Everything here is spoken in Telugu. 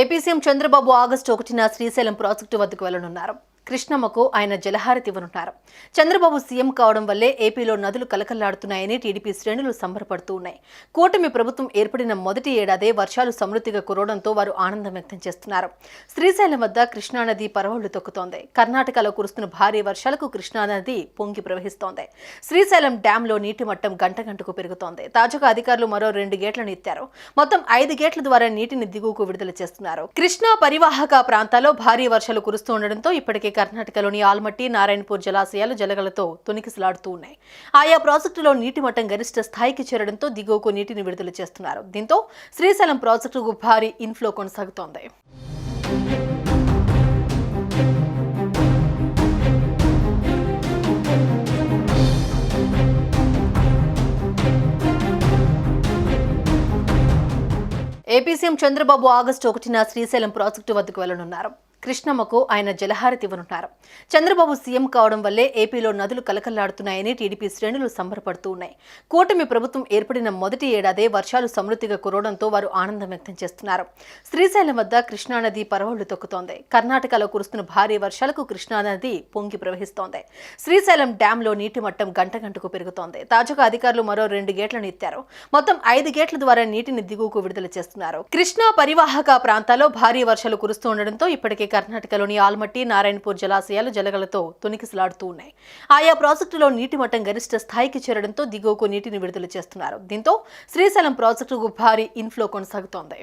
ఏపీ సీఎం చంద్రబాబు ఆగస్టు 1న శ్రీశైలం ప్రాజెక్టు వద్దకు వెళ్లనున్నారు. కృష్ణమ్మకు ఆయన జలహారతి ఇవ్వనున్నారు. చంద్రబాబు సీఎం కావడం వల్లే ఏపీలో నదులు కలకల్లాడుతున్నాయని టీడీపీ శ్రేణులు సంబరపడుతూ ఉన్నాయి. కూటమి ప్రభుత్వం ఏర్పడిన మొదటి ఏడాదే వర్షాలు సమృద్ధిగా కురవడంతో వారు ఆనందం వ్యక్తం చేస్తున్నారు. శ్రీశైలం వద్ద కృష్ణానది పరవళ్లు తొక్కుతోంది. కర్ణాటకలో కురుస్తున్న భారీ వర్షాలకు కృష్ణానది పొంగి ప్రవహిస్తోంది. శ్రీశైలం డ్యాంలో నీటి మట్టం గంటకు పెరుగుతోంది. తాజాగా అధికారులు మరో 2 గేట్లను ఎత్తారు. మొత్తం 5 గేట్ల ద్వారా నీటిని దిగువకు విడుదల చేస్తున్నారు. కృష్ణా పరివాహక ప్రాంతాల్లో భారీ వర్షాలు కురుస్తుండటంతో ఇప్పటికే కర్ణాటకలోని ఆల్మట్టి, నారాయణపూర్ జలాశయాలు జలగలతో తొణికిసలాడుతూ ఉన్నాయి. ఆయా ప్రాజెక్టులో నీటి మట్టం గరిష్ట స్థాయికి చేరడంతో దిగువకు నీటిని విడుదల చేస్తున్నారు. దీంతో శ్రీశైలం ప్రాజెక్టుకు భారీ ఇన్ఫ్లో కొనసాగుతోంది. ఏపీ సీఎం చంద్రబాబు ఆగస్టు 1న శ్రీశైలం ప్రాజెక్టు వద్దకు వెళ్లనున్నారు. కృష్ణమ్మకు ఆయన జలహారతి ఇవ్వనున్నారు. చంద్రబాబు సీఎం కావడం వల్లే ఏపీలో నదులు కలకల్లాడుతున్నాయని టీడీపీ శ్రేణులు సంబరపడుతూ ఉన్నాయి. కూటమి ప్రభుత్వం ఏర్పడిన మొదటి ఏడాదే వర్షాలు సమృద్ధిగా కురవడంతో వారు ఆనందం వ్యక్తం చేస్తున్నారు. శ్రీశైలం వద్ద కృష్ణానది పరవళ్లు తొక్కుతోంది. కర్ణాటకలో కురుస్తున్న భారీ వర్షాలకు కృష్ణానది పొంగి ప్రవహిస్తోంది. శ్రీశైలం డ్యాంలో నీటి మట్టం గంటకు పెరుగుతోంది. తాజాగా అధికారులు మరో 2 గేట్లను ఎత్తారు. మొత్తం 5 గేట్ల ద్వారా నీటిని దిగువకు విడుదల చేస్తున్నారు. కృష్ణా పరివాహక ప్రాంతాల్లో భారీ వర్షాలు కురుస్తుండటంతో ఇప్పటికే కర్ణాటకలోని ఆల్మట్టి, నారాయణపూర్ జలాశయాలు జలగలతో తొణికిసలాడుతూ ఉన్నాయి. ఆయా ప్రాజెక్టులో నీటి మట్టం గరిష్ట స్థాయికి చేరడంతో దిగువకు నీటిని విడుదల చేస్తున్నారు. దీంతో శ్రీశైలం ప్రాజెక్టుకు భారీ ఇన్ఫ్లో కొనసాగుతోంది.